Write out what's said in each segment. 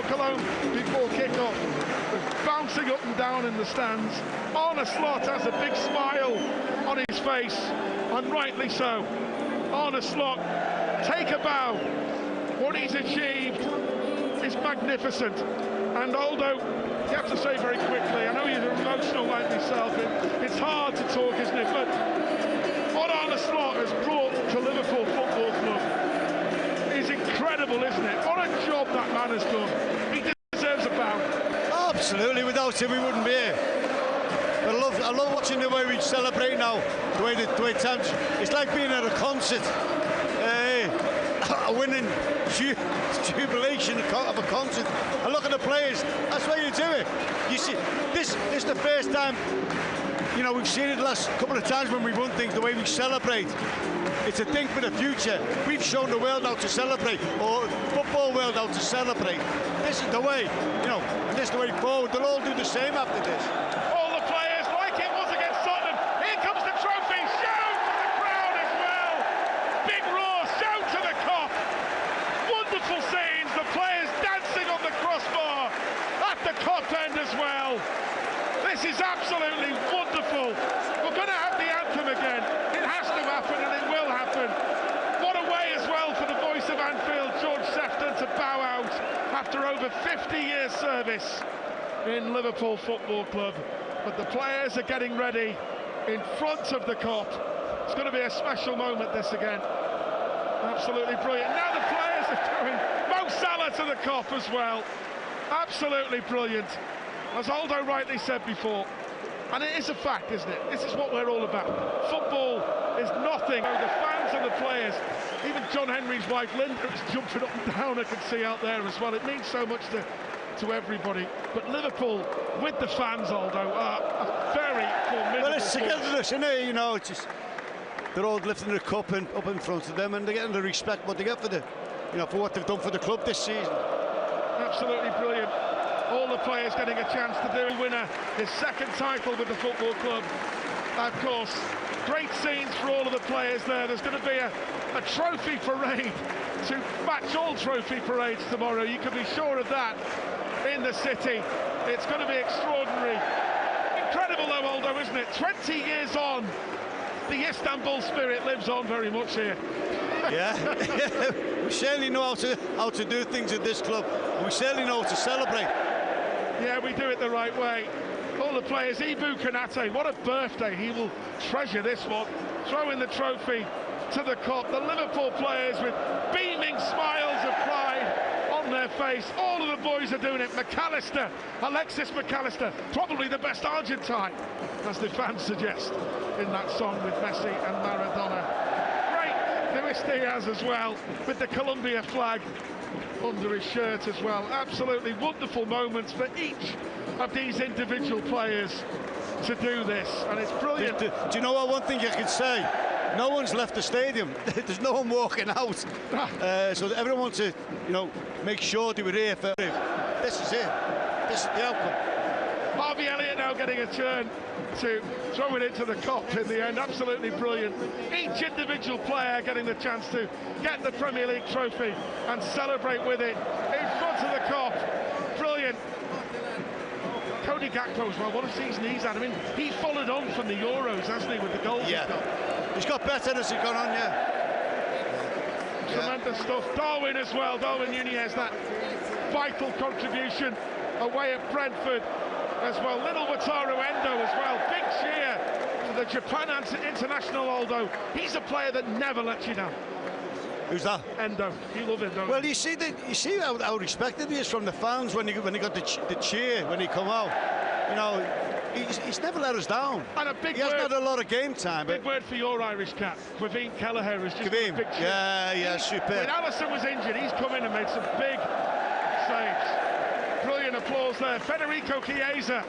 Cologne before kick-off, bouncing up and down in the stands. Arne Slot has a big smile on his face, and rightly so. Arne Slot, take a bow. What he's achieved is magnificent. And Aldo, you have to say very quickly, I know you're emotional like myself, it's hard to talk, isn't it? But what Arne Slot has brought to Liverpool Football Club is incredible, isn't it? What a job that man has done. He deserves a bow. Absolutely, without him we wouldn't be here. But I love watching the way we celebrate now, the way it sounds. It's like being at a concert. A winning jubilation of a concert. And look at the players. That's why you do it. You see, this is the first time. You know, we've seen it the last couple of times when we've won things. The way we celebrate. It's a thing for the future. We've shown the world how to celebrate, or football world how to celebrate. This is the way. You know, and this is the way forward. They'll all do the same after this. All the players, like it was against Tottenham. Here comes the trophy. Shout to the crowd as well. Big roar. Shout to the Kop. Wonderful scenes. The players dancing on the crossbar at the Kop end as well. This is absolutely wonderful. We're going to have the anthem again. It has to happen, and it will happen. What a way as well for the voice of Anfield, George Sefton, to bow out after over 50 years service in Liverpool Football Club. But the players are getting ready in front of the Kop. It's going to be a special moment, this again. Absolutely brilliant. Now the players are going Mo Salah to the Kop as well. Absolutely brilliant. As Aldo rightly said before, and it is a fact, isn't it? This is what we're all about. Football is nothing. The fans and the players, even John Henry's wife Linda is jumping up and down, I can see out there as well. It means so much to everybody. But Liverpool, with the fans, Aldo, are a very formidable. Well, it's togetherness, isn't it? You know, it's just, they're all lifting the cup and up in front of them, and they're getting the respect what they get for the, you know, for what they've done for the club this season. Absolutely brilliant. All the players getting a chance to do a winner, his second title with the football club. Of course, great scenes for all of the players there. There's going to be a trophy parade to match all trophy parades tomorrow. You can be sure of that in the city. It's going to be extraordinary. Incredible though, Aldo, isn't it? 20 years on, the Istanbul spirit lives on very much here. Yeah, we certainly know how to do things at this club. And we certainly know how to celebrate. Yeah, we do it the right way. All the players, Ibu Konate, what a birthday. He will treasure this one. Throwing the trophy to the Kop. The Liverpool players with beaming smiles of pride on their face. All of the boys are doing it. McAllister, Alexis McAllister, probably the best Argentine, as the fans suggest, in that song with Messi and Maradona. Great Luis Diaz as well, with the Colombia flag under his shirt as well. Absolutely wonderful moments for each of these individual players to do this, and it's brilliant. Do you know what, one thing you can say? No one's left the stadium. There's no one walking out. So everyone wants to, you know, make sure they were here for this is it. This is the outcome. Harvey Elliott now getting a turn to throw it into the Kop in the end. Absolutely brilliant. Each individual player getting the chance to get the Premier League trophy and celebrate with it in front of the Kop. Brilliant. Cody Gakpo as well, what a season he's had. I mean, he followed on from the Euros, hasn't he, with the goals he's got. He's got better as he's gone on, Tremendous stuff. Darwin as well, Darwin Nunez, that vital contribution away at Brentford as well. Little Wataru Endo as well. Big cheer for the Japan international, Aldo. He's a player that never lets you down. Who's that? Endo. You love Endo. Well, you see how respected he is from the fans when he got the cheer when he come out. You know, he's never let us down. And a big he hasn't had a lot of game time. Big word for your Irish cat. Quaveen Kelleher is just a big cheer. Yeah, super. When Alisson was injured, he's come in and made some big saves. Brilliant applause there. Federico Chiesa,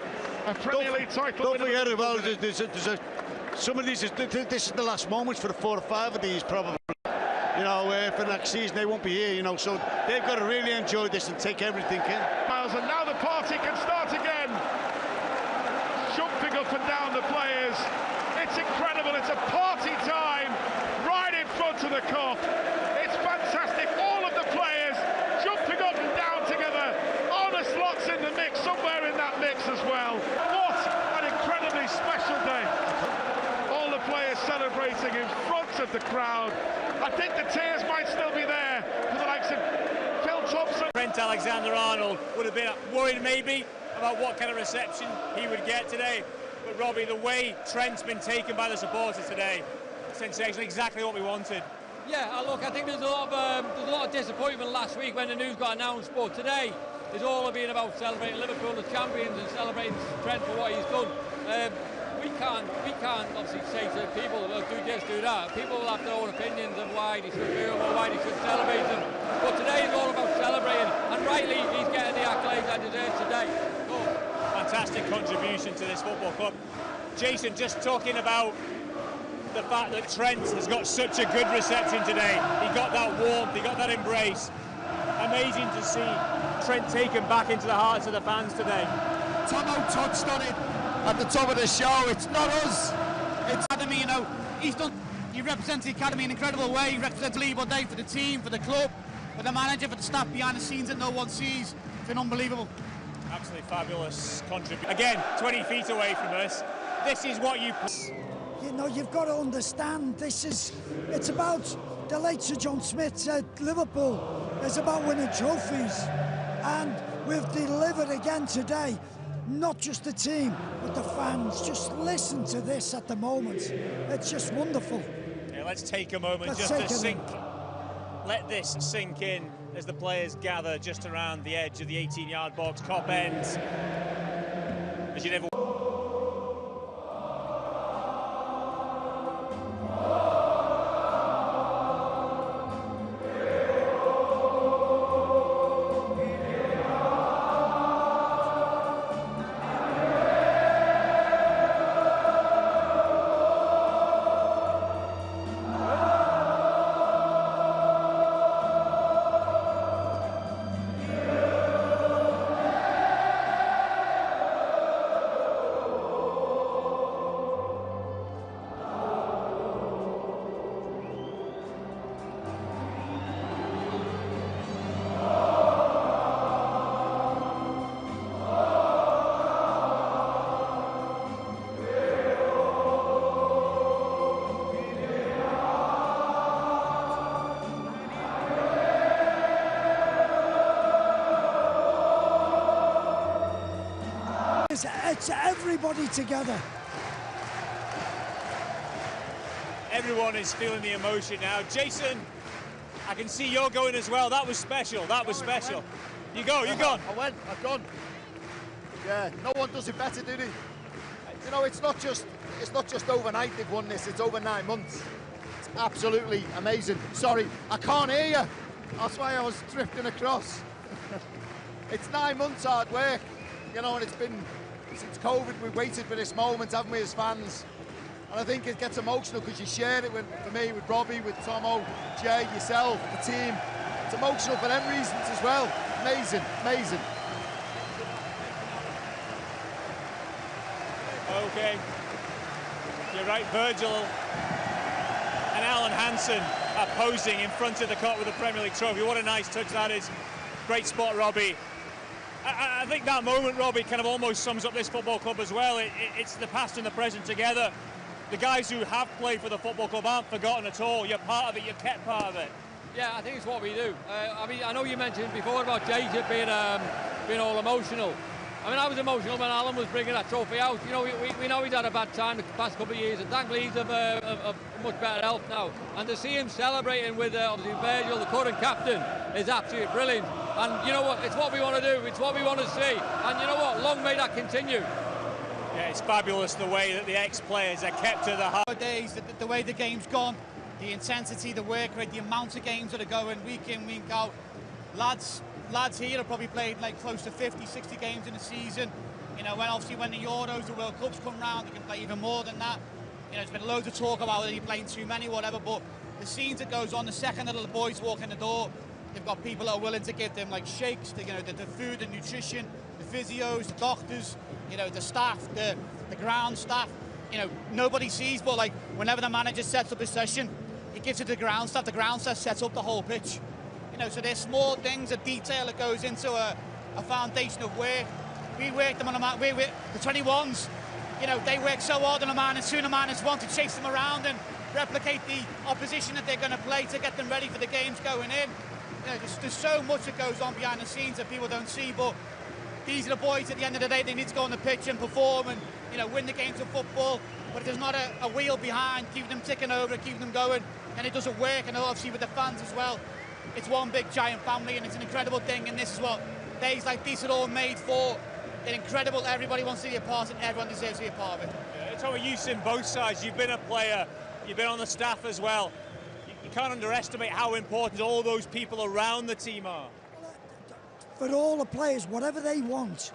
a Premier League title. Don't forget about some of these. This is the last moments for the 4 or 5 of these, probably. You know, for next season they won't be here. You know, so they've got to really enjoy this and take everything in. Miles, and now the party can start again. Jumping up and down the players. It's incredible. It's a party time right in front of the Kop. It's fantastic. All of the players jumping up and down together of the crowd. I think the tears might still be there for the likes of Phil Thompson. Trent Alexander-Arnold would have been worried maybe about what kind of reception he would get today. But Robbie, the way Trent's been taken by the supporters today, sensational, exactly what we wanted. Yeah, look, I think there's a lot of disappointment last week when the news got announced, but today is all been about celebrating Liverpool as champions and celebrating Trent for what he's done. We can't obviously say to people, do this, do that. People will have their own opinions of why they should do them or why they should celebrate them. But today is all about celebrating, and rightly he's getting the accolades I deserve today. Fantastic contribution to this football club. Jason, just talking about the fact that Trent has got such a good reception today. He got that warmth, he got that embrace. Amazing to see Trent taken back into the hearts of the fans today. Tomo touched on it at the top of the show. It's not us, it's Academy. You know, he represents the Academy in an incredible way. He represents Liverpool Day for the team, for the club, for the manager, for the staff behind the scenes that no one sees. It's been unbelievable. Absolutely fabulous contribution. Again, 20 feet away from us. This is what you... You know, you've got to understand, it's about the late Sir John Smith said Liverpool is about winning trophies, and we've delivered again today. Not just the team, but the fans. Just listen to this at the moment. It's just wonderful. Yeah, let's take a moment let this sink in as the players gather just around the edge of the 18-yard box, Kop end. As you never... It's everybody together. Everyone is feeling the emotion now. Jason, I can see you're going as well. That was special. That was special. You go. You're gone. I've gone. Yeah, no one does it better, do they? You know, it's not just overnight they've won this. It's over 9 months. It's absolutely amazing. Sorry, I can't hear you. That's why I was drifting across. It's 9 months hard work, you know, and it's been since COVID. We've waited for this moment, haven't we, as fans? And I think it gets emotional because you share it for me, with Robbie, with Tomo, Jay, yourself, the team. It's emotional for them reasons as well. Amazing, amazing. Okay, you're right, Virgil and Alan Hansen are posing in front of the Kop with the Premier League trophy. What a nice touch that is. Great spot, Robbie. I think that moment, Robbie, kind of almost sums up this football club as well. It's the past and the present together. The guys who have played for the football club aren't forgotten at all. You're part of it, you're kept part of it. Yeah, I think it's what we do. I mean, I know you mentioned before about Jacob being all emotional. I mean, I was emotional when Alan was bringing that trophy out. You know, we know he's had a bad time the past couple of years, and thankfully he's of much better health now. And to see him celebrating with obviously Virgil, the current captain, is absolutely brilliant. And you know what? It's what we want to do. It's what we want to see. And you know what? Long may that continue. Yeah, it's fabulous the way that the ex-players are kept to the heart. Nowadays, the way the game's gone, the intensity, the work rate, the amount of games that are going week in, week out. Lads here have probably played like close to 50, 60 games in a season. You know, when the Euros, the World Cups come round, they can play even more than that. You know, there's been loads of talk about whether you're playing too many, whatever, but the scenes that goes on, the second that the boys walk in the door, they've got people that are willing to give them like shakes, you know, the food, the nutrition, the physios, the doctors, you know, the staff, the ground staff. You know, nobody sees, but like whenever the manager sets up a session, he gives it to the ground staff sets up the whole pitch. You know, so there's small things, a detail that goes into a foundation of work. We work them on the 21s. You know, they work so hard on a man, and soon a man is one to chase them around, and replicate the opposition that they're going to play to get them ready for the games going in. You know, there's so much that goes on behind the scenes that people don't see, but these are the boys at the end of the day. They need to go on the pitch and perform and, you know, win the games of football. But if there's not a wheel behind, keeping them ticking over, keeping them going, and it doesn't work, and obviously with the fans as well, it's one big giant family, and it's an incredible thing, and this is what days like these are all made for. They're incredible, everybody wants to be a part, and everyone deserves to be a part of it. Yeah, it's how you've seen both sides. You've been a player, you've been on the staff as well. You can't underestimate how important all those people around the team are. For all the players, whatever they want,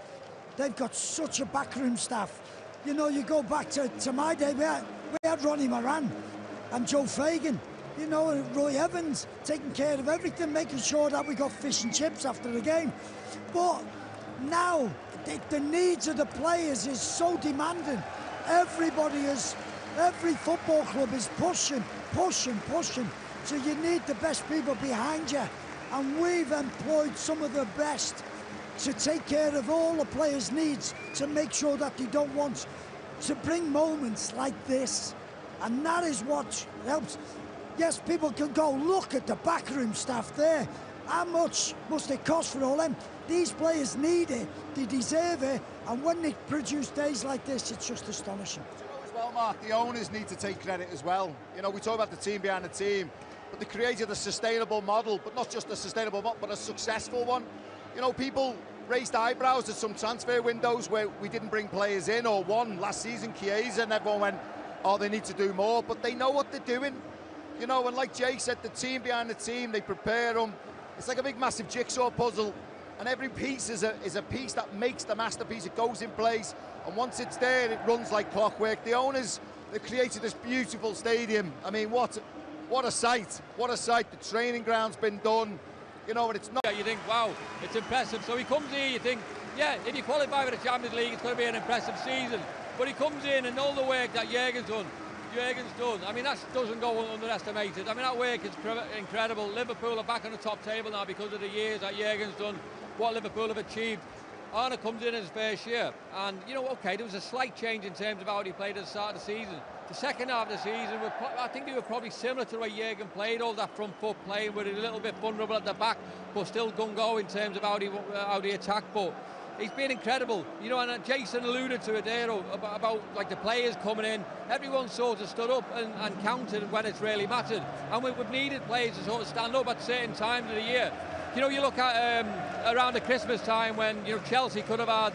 they've got such a backroom staff. You know, you go back to my day, we had Ronnie Moran and Joe Fagan, you know, and Roy Evans taking care of everything, making sure that we got fish and chips after the game. But now, the needs of the players is so demanding. Every football club is pushing. So you need the best people behind you. And we've employed some of the best to take care of all the players' needs, to make sure that they don't want to bring moments like this. And that is what helps. Yes, people can go, look at the backroom staff there. How much must it cost for all them? These players need it, they deserve it, and when they produce days like this, it's just astonishing. As well, Mark, the owners need to take credit as well. You know, we talk about the team behind the team, but they created a sustainable model, but not just a sustainable model, but a successful one. You know, people raised eyebrows at some transfer windows where we didn't bring players in, or one last season, Chiesa, and everyone went, oh, they need to do more, but they know what they're doing. You know, and like Jay said, the team behind the team, they prepare them. It's like a big, massive jigsaw puzzle, and every piece is a piece that makes the masterpiece. It goes in place, and once it's there, it runs like clockwork. The owners, they created this beautiful stadium. I mean, what a sight! What a sight! The training ground's been done. You know, and it's not. Yeah, you think, wow, it's impressive. So he comes here, you think, yeah, if you qualify for the Champions League, it's going to be an impressive season. But he comes in and all the work that Jurgen's done. I mean, that doesn't go underestimated. I mean, that work is incredible. Liverpool are back on the top table now because of the years that Jurgen's done, what Liverpool have achieved. Arne comes in his first year, and, you know, OK, there was a slight change in terms of how he played at the start of the season. The second half of the season, I think they were probably similar to the way Jurgen played, all that front foot playing with it a little bit vulnerable at the back, but still gung-go in terms of how they attack. But he's been incredible, you know, and Jason alluded to it there about like the players coming in. Everyone sort of stood up and counted when it's really mattered, and we've needed players to sort of stand up at certain times of the year. You know, you look at around the Christmas time when, you know, Chelsea could have had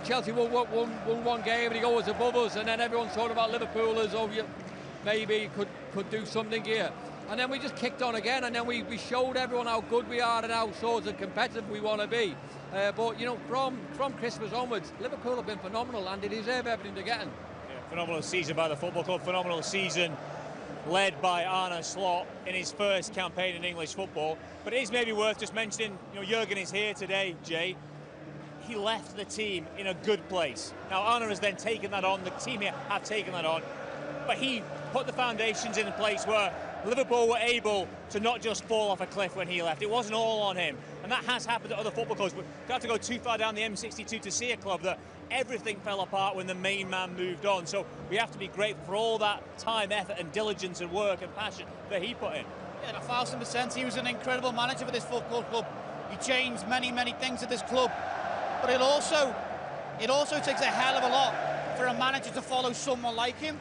Chelsea won one game and he goes above us, and then everyone's talking about Liverpool as, oh, maybe could do something here. And then we just kicked on again, and then we showed everyone how good we are and how sort of competitive we want to be. But, you know, from Christmas onwards, Liverpool have been phenomenal, and they deserve everything they're getting. Yeah, phenomenal season by the football club, phenomenal season led by Arne Slot in his first campaign in English football. But it is maybe worth just mentioning, you know, Jurgen is here today, Jay. He left the team in a good place. Now, Arne has then taken that on, the team here have taken that on, but he put the foundations in place where Liverpool were able to not just fall off a cliff when he left. It wasn't all on him, and that has happened at other football clubs. But you don't have to go too far down the M62 to see a club that everything fell apart when the main man moved on. So we have to be grateful for all that time, effort and diligence and work and passion that he put in. Yeah, 1,000%. He was an incredible manager for this football club. He changed many, many things at this club. But it also takes a hell of a lot for a manager to follow someone like him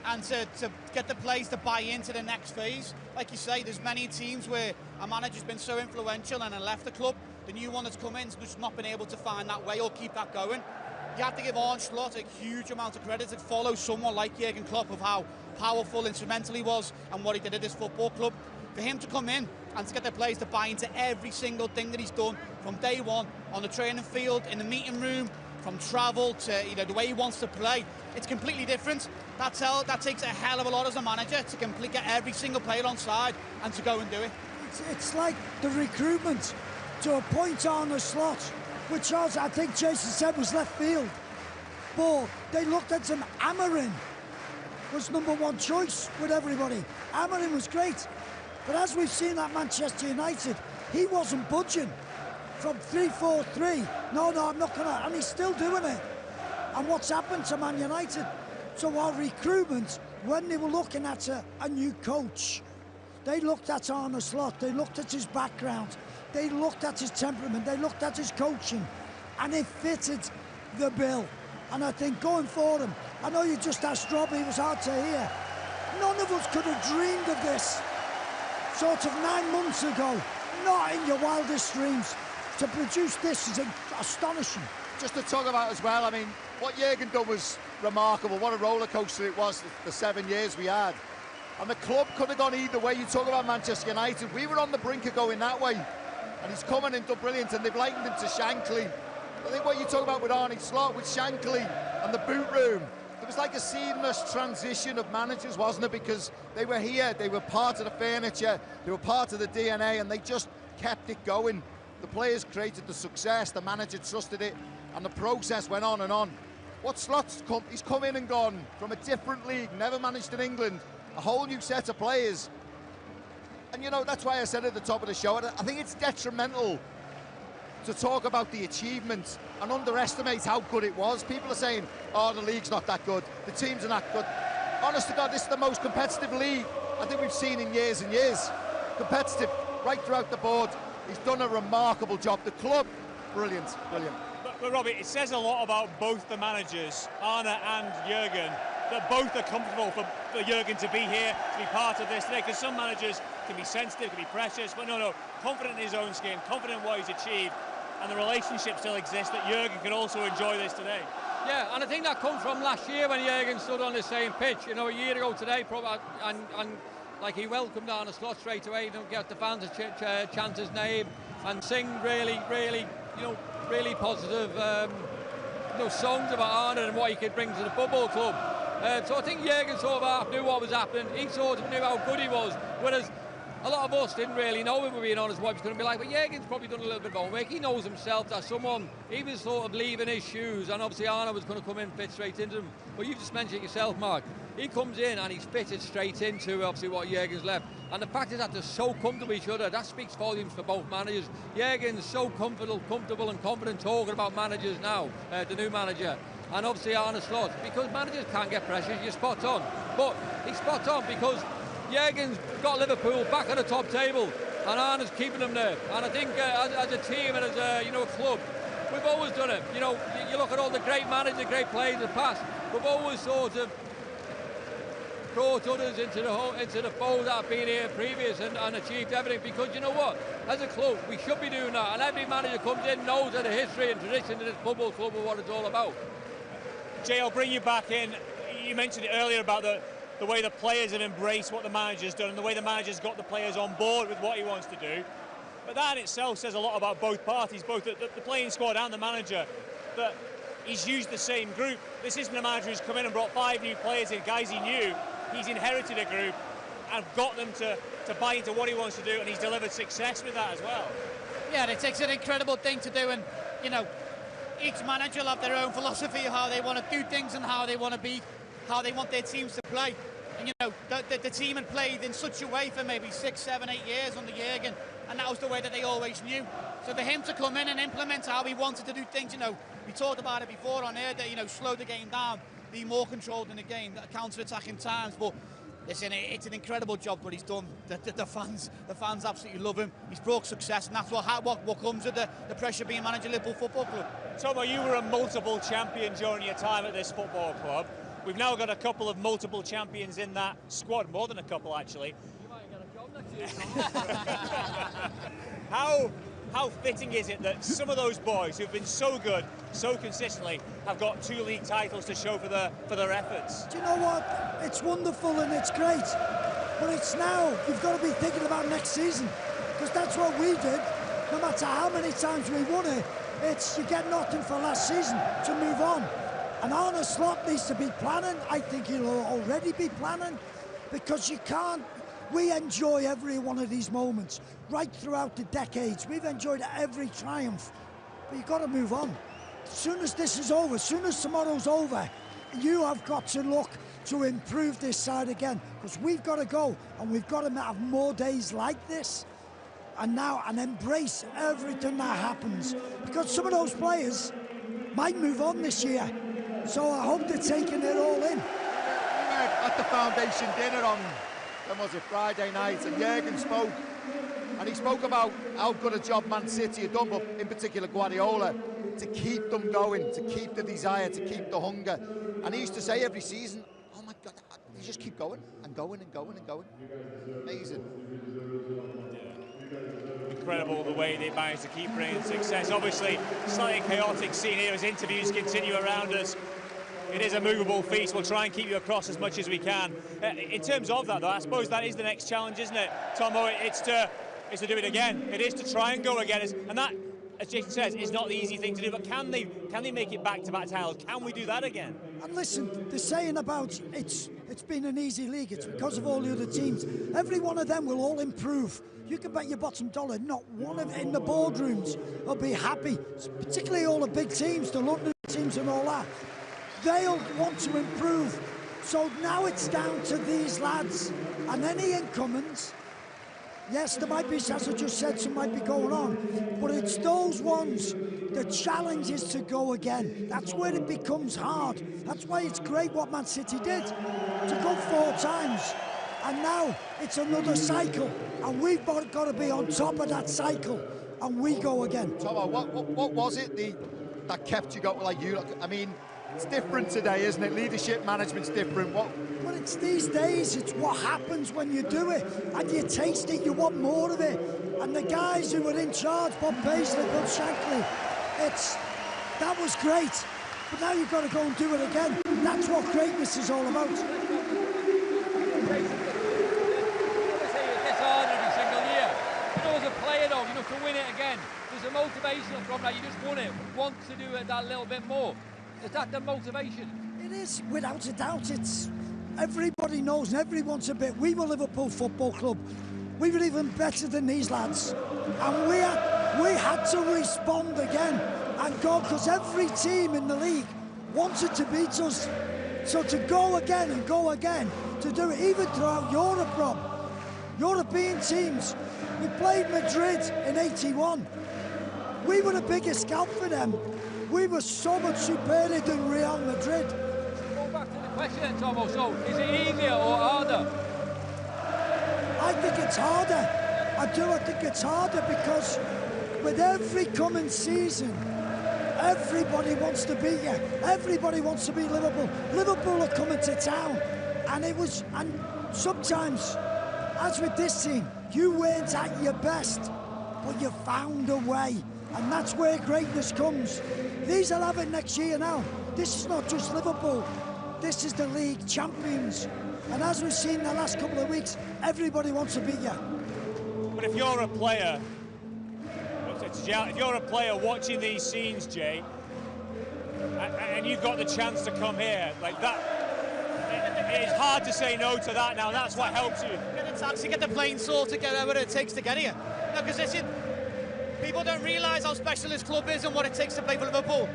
and to get the players to buy into the next phase. Like you say, there's many teams where a manager's been so influential and then left the club. The new one that's come in's just not been able to find that way or keep that going. You have to give Arne Slot a huge amount of credit to follow someone like Jurgen Klopp of how powerful, instrumental he was and what he did at this football club. For him to come in and to get the players to buy into every single thing that he's done from day one, on the training field, in the meeting room, from travel to, you know, the way he wants to play, it's completely different. That takes a hell of a lot as a manager to completely get every single player on side and to go and do it. It's like the recruitment to appoint Arne Slot, which was, I think Jason said, was left field. But they looked at him. Amarin was #1 choice with everybody. Amarin was great. But as we've seen at Manchester United, he wasn't budging from 3-4-3. No, I'm not going to. And he's still doing it. And what's happened to Man United? So our recruitment, when they were looking at a new coach, they looked at Arne Slot, they looked at his background, they looked at his temperament, they looked at his coaching, and it fitted the bill. And I think going for him, I know you just asked Robbie, it was hard to hear. None of us could have dreamed of this sort of 9 months ago, not in your wildest dreams. To produce this is astonishing. Just to talk about as well, I mean, what Jurgen done was remarkable. What a roller coaster it was, the 7 years we had. And the club could have gone either way. You talk about Manchester United, we were on the brink of going that way. And he's come in and done brilliant, and they've likened him to Shankly. I think what you talk about with Arne Slot, with Shankly and the boot room, it was like a seamless transition of managers, wasn't it? Because they were here, they were part of the furniture, they were part of the DNA, and they just kept it going. The players created the success, the manager trusted it, and the process went on and on. What Slot's come, he's come in and gone from a different league, never managed in England, a whole new set of players. And you know, that's why I said at the top of the show, I think it's detrimental to talk about the achievements and underestimate how good it was. People are saying, oh, the league's not that good, the teams are not good. Honest to God, this is the most competitive league I think we've seen in years and years. Competitive right throughout the board. He's done a remarkable job. The club, brilliant, brilliant. But Robbie, it says a lot about both the managers, Arne and Jurgen, that both are comfortable for Jurgen to be here, to be part of this today, because some managers can be sensitive, can be precious, but no, confident in his own skin, confident in what he's achieved, and the relationship still exists that Jurgen can also enjoy this today. Yeah, and I think that comes from last year when Jurgen stood on the same pitch, you know, a year ago today, probably, and like he welcomed Arne Slot straight away, you know, get the fans to chant his name and sing really, you know, really positive songs about Arne and what he could bring to the football club. So I think Jurgen sort of half knew what was happening. He sort of knew how good he was, whereas a lot of us didn't really know, if we're being honest, what he was going to be like. But Jurgen's probably done a little bit of homework. He knows himself that someone, he was sort of leaving his shoes, and obviously Arne was going to come in and fit straight into him. But you just mentioned it yourself, Mark. He comes in and he's fitted straight into obviously what Jurgen's left. And the fact is that they're so comfortable with each other, that speaks volumes for both managers. Jurgen's so comfortable and confident talking about managers now, the new manager. And obviously Arne Slot, because managers can't get pressure, you're spot on. But he's spot on because Jurgen's got Liverpool back on the top table, and Arne's keeping them there. And I think as a team and as a club, we've always done it. You know, you look at all the great managers, great players in the past. We've always sort of brought others into the fold that have been here previous and achieved everything. Because you know what, as a club, we should be doing that. And every manager comes in knows that the history and tradition of this football club and what it's all about. Jay, I'll bring you back in. You mentioned it earlier about the way the players have embraced what the manager's done and the way the manager's got the players on board with what he wants to do. But that in itself says a lot about both parties, both the playing squad and the manager, that he's used the same group. This isn't a manager who's come in and brought 5 new players in, guys he knew. He's inherited a group and got them to buy into what he wants to do, and he's delivered success with that as well. Yeah, it's an incredible thing to do, and you know, each manager will have their own philosophy of how they want to do things and how they want to be, how they want their teams to play. And you know, the team had played in such a way for maybe 6, 7, 8 years under Jurgen, and that was the way that they always knew. So for him to come in and implement how he wanted to do things, you know, we talked about it before on air, that, you know, slow the game down, be more controlled in the game, counter-attacking times. But listen, it's an incredible job what he's done. The fans absolutely love him. He's brought success, and that's what comes with the pressure being manager of Liverpool Football Club. Tomo, you were a multiple champion during your time at this football club. We've now got a couple of multiple champions in that squad, more than a couple actually. You might get a job next year. How fitting is it that some of those boys who've been so good, so consistently, have got 2 league titles to show for their efforts? Do you know what? It's wonderful and it's great, but it's now, you've got to be thinking about next season, because that's what we did. No matter how many times we won it, it's you get nothing for last season to move on. And Arne Slot needs to be planning. I think he'll already be planning, because you can't. We enjoy every one of these moments right throughout the decades. We've enjoyed every triumph, but you've got to move on. As soon as this is over, as soon as tomorrow's over, you have got to look to improve this side again, because we've got to go, and we've got to have more days like this, and embrace everything that happens, because some of those players might move on this year. So I hope they're taking it all in. at the foundation dinner on, when was it, Friday night, and Jurgen spoke, and he spoke about how good a job Man City had done, but in particular Guardiola, to keep them going, to keep the desire, to keep the hunger. And he used to say every season, oh my God, you just keep going and going and going and going. Amazing. Incredible the way they managed to keep bringing success. Obviously, slightly chaotic scene here as interviews continue around us. It is a movable feast. We'll try and keep you across as much as we can. In terms of that, though, I suppose that is the next challenge, isn't it, Tomo? It's to do it again. It is to try and go again. And that, as Jason says, is not the easy thing to do. But can they make it back-to-back titles? Can we do that again? And listen, the saying about it's been an easy league, it's because of all the other teams. Every one of them will all improve. You can bet your bottom dollar not one of in the boardrooms will be happy, particularly all the big teams, the London teams and all that. They'll want to improve. So now it's down to these lads and any incomings. Yes, there might be, as I just said, some might be going on, but it's those ones, the challenge is to go again. That's where it becomes hard. That's why it's great what Man City did, to go 4 times. And now it's another cycle, and we've got to be on top of that cycle, and we go again. Tomo, what was it that kept you going like you? I mean, it's different today, isn't it? Leadership management's different. Well, it's these days, it's what happens when you do it, and you taste it, you want more of it. And the guys who were in charge, Bob Paisley, Bob Shankly, that was great. But now you've got to go and do it again. That's what greatness is all about. As a player though, to win it again, there's a motivation from that. You just won it, want to do it that little bit more. Is that the motivation? It is, without a doubt. It's everybody knows and everyone's a bit. We were Liverpool Football Club. We were even better than these lads, and we had to respond again and go, because every team in the league wanted to beat us. So to go again and go again, to do it even throughout Europe, Rob. European teams. We played Madrid in '81. We were the biggest scalp for them. We were so much superior than Real Madrid. Go back to the question, Tomo. So, is it easier or harder? I think it's harder. I think it's harder because with every coming season, everybody wants to beat you. Everybody wants to beat Liverpool. Liverpool are coming to town, and sometimes, as with this team, you weren't at your best, but you found a way, and that's where greatness comes. These will have it next year now. This is not just Liverpool, this is the league champions. And as we've seen the last couple of weeks, everybody wants to beat you. But if you're a player, watching these scenes, Jay, and you've got the chance to come here, like that, it's hard to say no to that now. That's what helps you. Get a taxi, get the plane sorted, get whatever it takes to get here. No, because listen, people don't realise how special this club is and what it takes to play for Liverpool.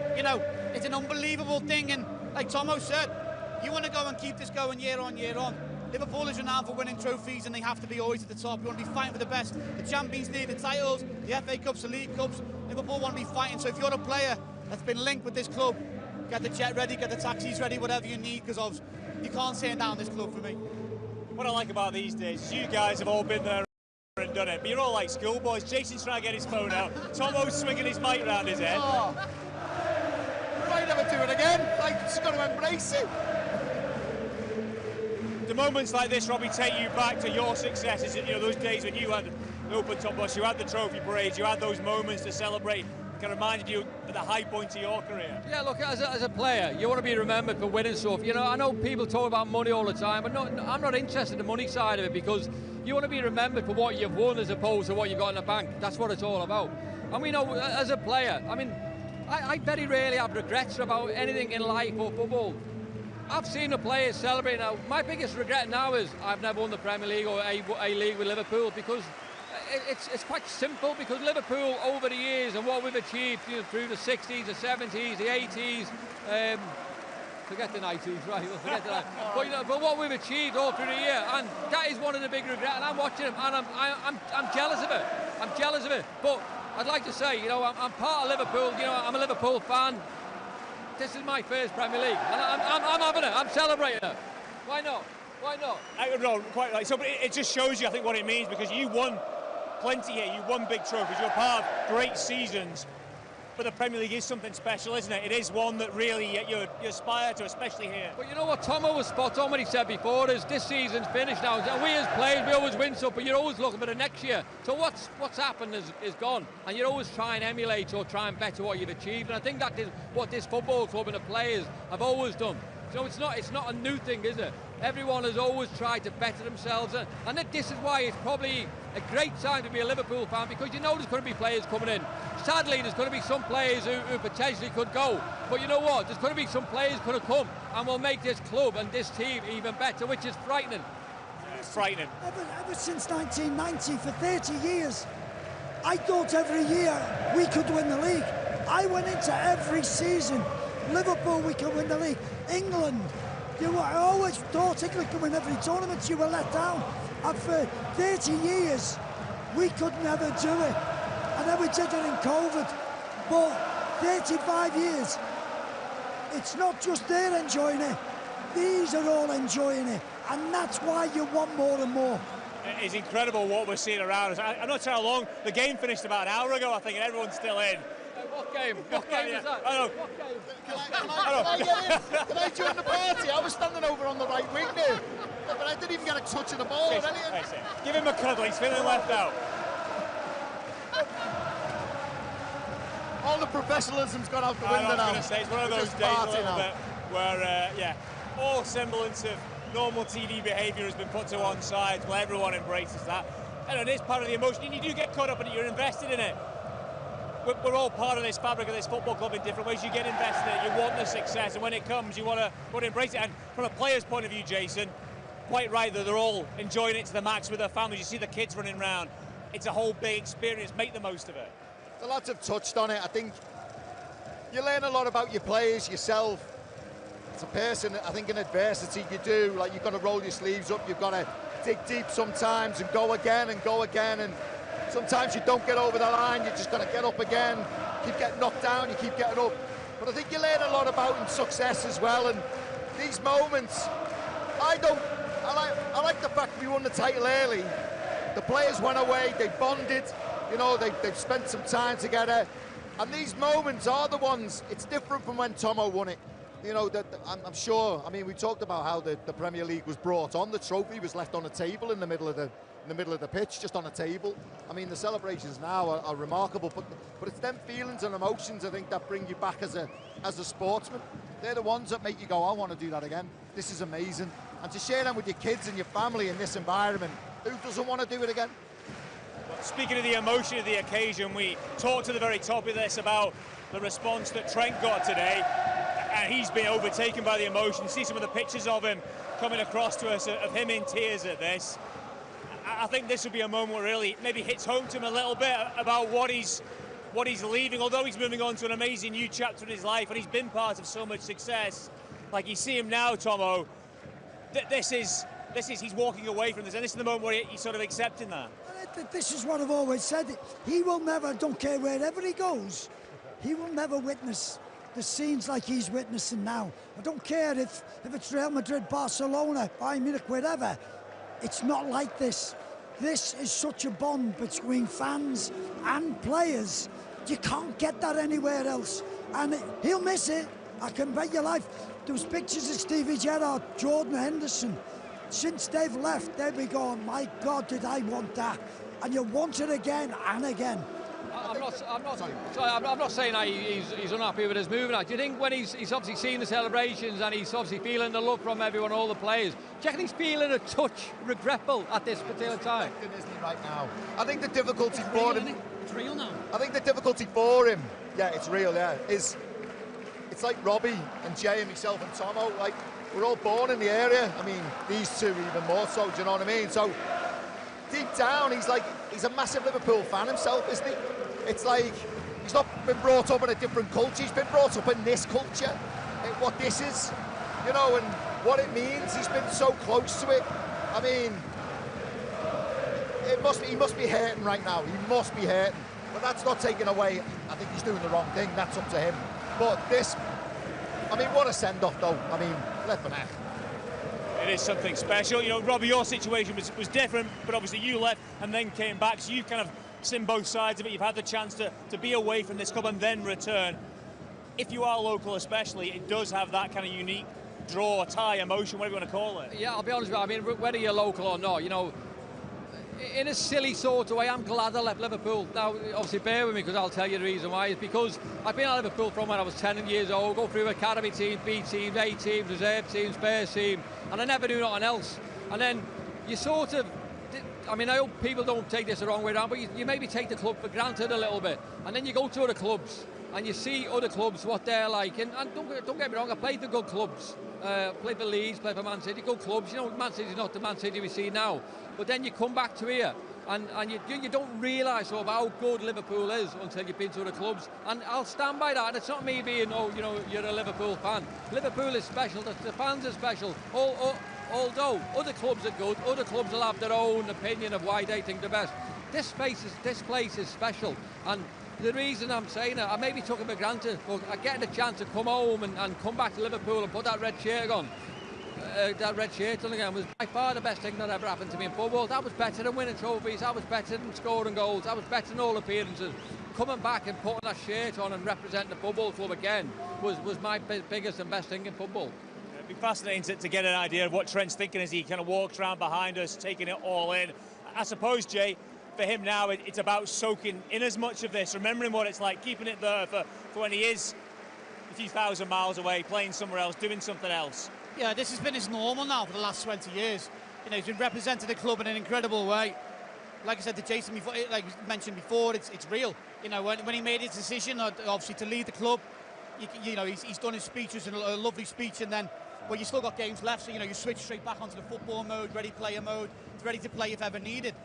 It's an unbelievable thing, and like Tomo said, you want to go and keep this going year on year on. Liverpool is renowned for winning trophies, and they have to be always at the top. You want to be fighting for the best. The Champions League, the titles, the FA Cups, the League Cups. Liverpool want to be fighting. So if you're a player that's been linked with this club, get the jet ready, get the taxis ready, whatever you need, because you can't turn down this club for me. What I like about these days is you guys have all been there and done it, but you're all like schoolboys. Jason's trying to get his phone out. Tomo's swinging his mic round his head. Oh. I never do it again. I just got to embrace it. The moments like this, Robbie, take you back to your successes. Those days when you had the open top bus, you had the trophy parades, you had those moments to celebrate. Kind of reminded you of the high point of your career. Yeah, look, as a player, you want to be remembered for winning stuff. I know people talk about money all the time, but I'm not interested in the money side of it, because you want to be remembered for what you've won as opposed to what you've got in the bank. That's what it's all about. And we know, as a player, I very rarely have regrets about anything in life or football. I've seen the players celebrate now. My biggest regret now is I've never won the Premier League or a league with Liverpool, because it's quite simple, because Liverpool over the years and what we've achieved through the 60s, the 70s, the 80s, forget the 90s, right? We'll forget that. But what we've achieved all through the year, and that is one of the big regrets. And I'm watching them, and I'm jealous of it. I'm jealous of it. But I'd like to say, I'm part of Liverpool. I'm a Liverpool fan. This is my first Premier League, and I'm having it. I'm celebrating it. Why not? Why not? No, quite right. So, but it just shows you, I think, what it means, because you won plenty here. You won big trophies. You're part of great seasons. But the Premier League is something special, isn't it? It is one that really you aspire to, especially here. But you know what, Tomo was spot on when he said before, is this season's finished now. And we as players, we always win stuff, but you're always looking for the next year. So what's happened is gone. And you're always trying to emulate or try and better what you've achieved. And I think that is what this football club and the players have always done. So it's not a new thing, is it? Everyone has always tried to better themselves, and this is why it's probably a great time to be a Liverpool fan, because you know there's going to be players coming in. Sadly, there's going to be some players who potentially could go, but you know what? There's going to be some players going to come and will make this club and this team even better, which is frightening. Yeah, it's frightening. Ever since 1990, for 30 years, I thought every year we could win the league. I went into every season, Liverpool, we could win the league. England, I always thought England could win every tournament. You were let down. And for 30 years, we could never do it. And then we did it in COVID. But 35 years, it's not just they're enjoying it. These are all enjoying it. And that's why you want more and more. It's incredible what we're seeing around us. I'm not sure how long. The game finished about an hour ago, I think, and everyone's still in. What game? What game is that? I know. Can I join the party? I was standing over on the right wing there, but I didn't even get a touch of the ball. Give him a cuddle, he's feeling left out. All the professionalism's gone out the window now. I was going to say, it's one of those days a little bit where, all semblance of normal TV behaviour has been put to one side. Well, everyone embraces that. And it is part of the emotion, and you do get caught up in it, you're invested in it. We're all part of this fabric of this football club in different ways. You get invested in it, you want the success, and when it comes, you want to embrace it. And from a player's point of view, Jason, quite right that they're all enjoying it to the max with their families. You see the kids running around. It's a whole big experience. Make the most of it. The lads have touched on it. I think you learn a lot about your players, yourself. As a person, I think in adversity you do, like you've got to roll your sleeves up, you've got to dig deep sometimes and go again and go again. And sometimes you don't get over the line, you just got to get up again. Keep getting knocked down, you keep getting up. But I think you learn a lot about success as well. And these moments, I like the fact we won the title early. The players went away, they bonded, you know, they've spent some time together. And these moments are the ones, it's different from when Tomo won it. You know, I'm sure, I mean, we talked about how the Premier League was brought on. The trophy was left on a table in the middle of the pitch, just on a table. I mean, the celebrations now are remarkable, but it's them feelings and emotions, I think, that bring you back as a sportsman. They're the ones that make you go, I want to do that again. This is amazing. And to share them with your kids and your family in this environment, who doesn't want to do it again? Speaking of the emotion of the occasion, we talked at the very top of this about the response that Trent got today, and he's been overtaken by the emotion. See some of the pictures of him coming across to us, of him in tears at this. I think this would be a moment where really maybe hits home to him a little bit about what he's leaving, although he's moving on to an amazing new chapter in his life, and he's been part of so much success. Like, you see him now, Tomo, he's walking away from this, and this is the moment where he's sort of accepting that. This is what I've always said. He will never, don't care wherever he goes, he will never witness the scenes like he's witnessing now. I don't care if it's Real Madrid, Barcelona, Bayern Munich, wherever. It's not like this. This is such a bond between fans and players. You can't get that anywhere else. And he'll miss it. I can bet your life. There was pictures of Stevie Gerrard, Jordan Henderson. Since they've left, they'll be going, my God, did I want that? And you want it again and again. I'm not saying that he's unhappy with his move now. Do you think when he's obviously seen the celebrations and he's obviously feeling the love from everyone, all the players, do you reckon he's feeling a touch regretful at this particular time? Isn't he right now? I think the difficulty for him... It's real now. I think the difficulty for him, yeah, it's real, yeah, is it's like Robbie and Jay and myself and Tomo, like, we're all born in the area. I mean, these two even more so, do you know what I mean? So, deep down, he's a massive Liverpool fan himself, isn't he? It's like, he's not been brought up in a different culture, he's been brought up in this culture, what this is, you know, and what it means. He's been so close to it. I mean, he must be hurting right now, he must be hurting. But that's not taken away, I think he's doing the wrong thing, that's up to him. But this, I mean, what a send-off though, I mean, left and half. It is something special. You know, Robbie, your situation was different, but obviously you left and then came back, so you've kind of seen both sides of it. You've had the chance to be away from this club and then return. If you are local especially, it does have that kind of unique draw, tie, emotion, whatever you want to call it. Yeah, I'll be honest with you, I mean, whether you're local or not, you know, in a silly sort of way, I'm glad I left Liverpool. Now, obviously, bear with me because I'll tell you the reason why. It's because I've been at Liverpool from when I was 10 years old, go through academy team, B team, A team, reserve teams, first team, and I never knew nothing else. And then you sort of, I mean, I hope people don't take this the wrong way around, but you maybe take the club for granted a little bit. And then you go to other clubs and you see other clubs, what they're like. And don't get me wrong, I played for good clubs. Played for Leeds, played for Man City, good clubs. You know, Man City's not the Man City we see now. But then you come back to here and you don't realise sort of how good Liverpool is until you've been to other clubs. And I'll stand by that. It's not me being, oh, you know, you're a Liverpool fan. Liverpool is special, the fans are special. Although other clubs are good, other clubs will have their own opinion of why they think the best. This place is special. And the reason I'm saying it, I maybe took it for granted, but I get the chance to come home and come back to Liverpool and put that red shirt on. That red shirt on again was by far the best thing that ever happened to me in football. That was better than winning trophies, that was better than scoring goals, that was better than all appearances. Coming back and putting that shirt on and representing the football club again was my biggest and best thing in football. It'd be fascinating to get an idea of what Trent's thinking as he kind of walks around behind us, taking it all in. I suppose, Jay, for him now, it's about soaking in as much of this, remembering what it's like, keeping it there for when he is a few thousand miles away, playing somewhere else, doing something else. Yeah, this has been his normal now for the last 20 years. You know, he's been representing the club in an incredible way. Like I said to Jason before, like mentioned before, it's real. You know, when he made his decision, obviously to lead the club, you know, he's done his speeches and a lovely speech, and then, well, you still got games left, so you know, you switch straight back onto the football mode, ready player mode, ready to play if ever needed.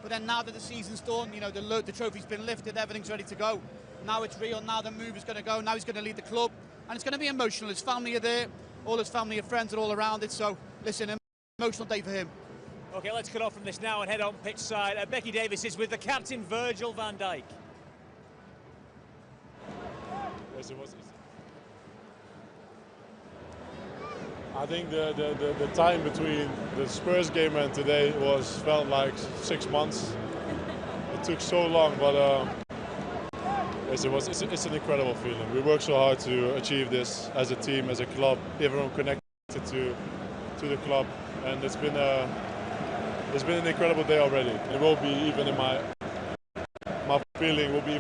But then now that the season's done, you know, the trophy's been lifted, everything's ready to go. Now it's real, now the move is going to go, now he's going to lead the club, and it's going to be emotional. His family are there, all his family and friends are all around it, so listen, emotional day for him. Okay, let's cut off from this now and head on pitch side. Becky Davis is with the captain, Virgil van Dijk. Yes, I think the time between the Spurs game and today felt like 6 months. It took so long, but it's an incredible feeling. We worked so hard to achieve this as a team, as a club. Everyone connected to the club, and it's been an incredible day already. It will be even in my feeling will be